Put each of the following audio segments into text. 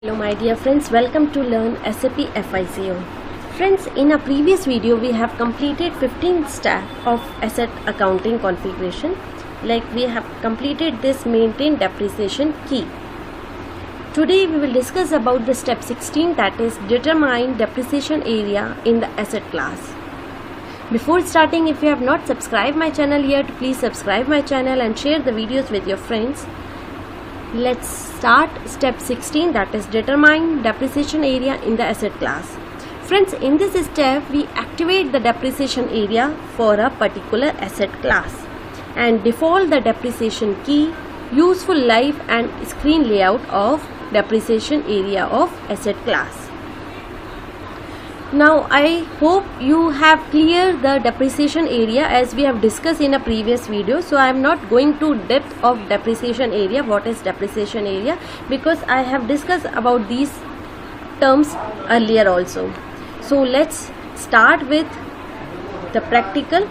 Hello my dear friends, welcome to learn SAP FICO. Friends, in a previous video we have completed 15 steps of asset accounting configuration. Like we have completed this maintain depreciation key. Today we will discuss about the step 16, that is determine depreciation area in the asset class. Before starting, if you have not subscribed my channel yet, please subscribe my channel and share the videos with your friends. Let's start step 16, that is determine depreciation area in the asset class. Friends, in this step we activate the depreciation area for a particular asset class and default the depreciation key, useful life and screen layout of depreciation area of asset class. Now I hope you have cleared the depreciation area as we have discussed in a previous video. So I am not going to depth of depreciation area, what is depreciation area, because I have discussed about these terms earlier also. So let's start with the practical.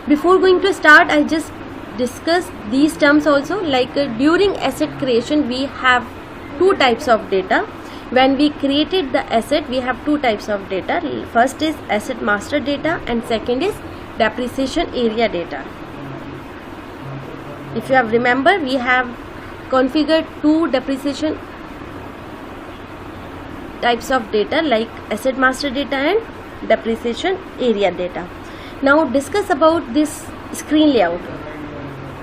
Before going to start, I just discuss these terms also, like during asset creation we have two types of data. When we created the asset, we have two types of data. First is asset master data and second is depreciation area data. If you have remember, we have configured two depreciation types of data, like asset master data and depreciation area data. Now discuss about this screen layout.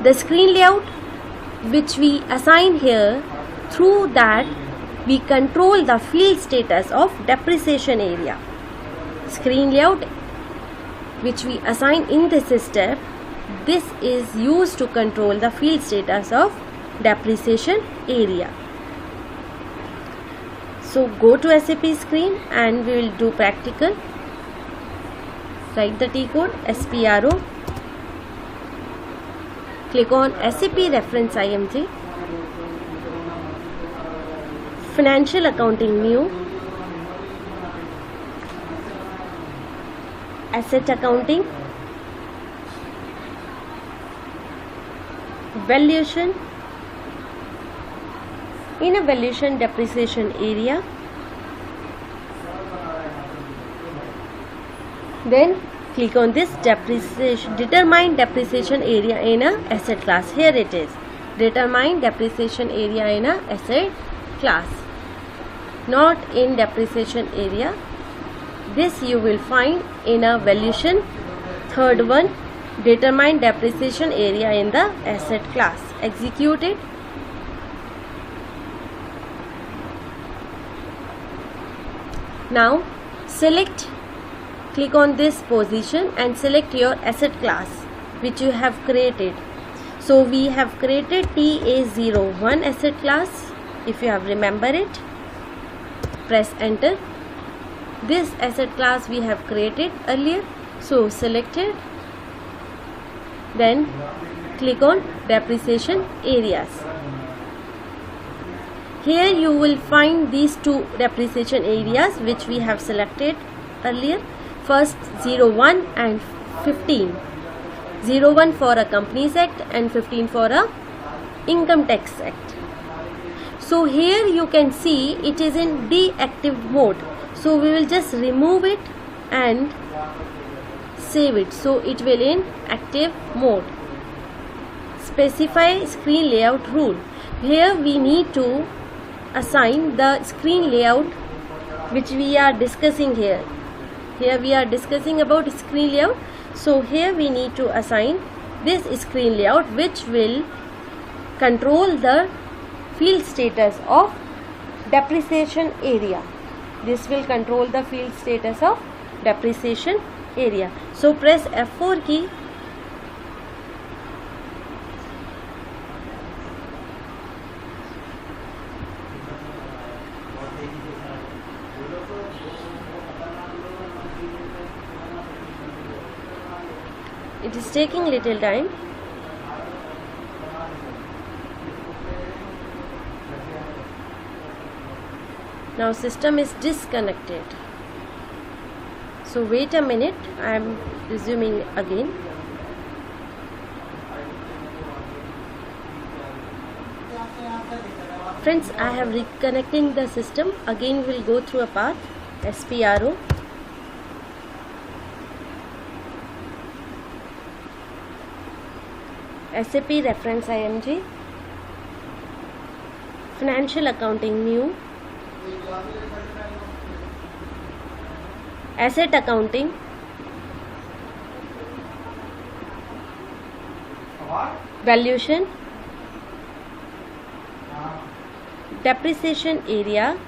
The screen layout which we assign here, through that we control the field status of depreciation area. Screen layout which we assign in this step, this is used to control the field status of depreciation area. So go to SAP screen and we will do practical. Write the T code SPRO. Click on SAP reference IMG. Financial accounting new, asset accounting, valuation. In a valuation depreciation area, then click on this depreciation, determine depreciation area in a asset class. Here it is, determine depreciation area in a asset class, not in depreciation area. This you will find in a valuation. Third one, determine depreciation area in the asset class. Execute it. Now select, click on this position and select your asset class which you have created. So we have created TA01 asset class. If you have remember it, press enter. This asset class we have created earlier, so select it, then click on depreciation areas. Here you will find these two depreciation areas which we have selected earlier. First 01 and 15. 01 for a Companies Act and 15 for a Income Tax Act. So here you can see it is in deactive mode. So we will just remove it and save it. So it will in active mode. Specify screen layout rule. Here we need to assign the screen layout which we are discussing here. Here we are discussing about screen layout. So here we need to assign this screen layout which will control the field status of depreciation area. This will control the field status of depreciation area. So press F4 key. It is taking little time. Now system is disconnected. So wait a minute, I am resuming again. Friends, I have reconnecting the system. Again we'll go through a path. SPRO. SAP reference IMG. Financial accounting new. Asset accounting. Valuation. Depreciation area.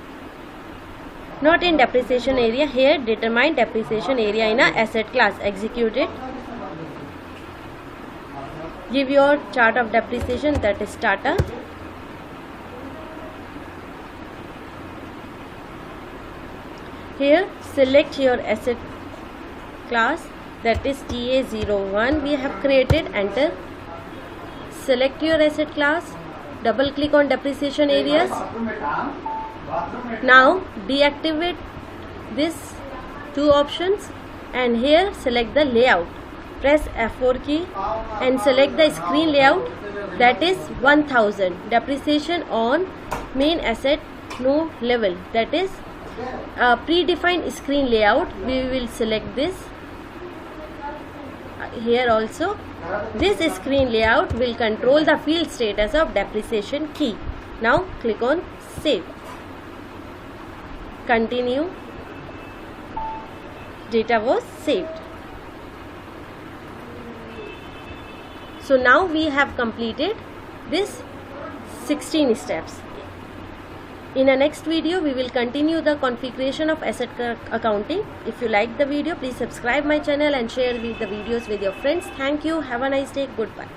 Not in depreciation area. Here determine depreciation area in a asset class. Execute it. Give your chart of depreciation, that is Tata. Here select your asset class, that is TA01 we have created. Enter. Select your asset class. Double click on depreciation areas. Now deactivate this two options and here select the layout. Press F4 key and select the screen layout, that is 1000. Depreciation on main asset no level, that is predefined screen layout. We will select this. Here also this screen layout will control the field status of depreciation key. Now click on save. Continue. Data was saved. So now we have completed this 16 steps. In a next video, we will continue the configuration of asset accounting. If you like the video, please subscribe my channel and share the videos with your friends. Thank you. Have a nice day. Goodbye.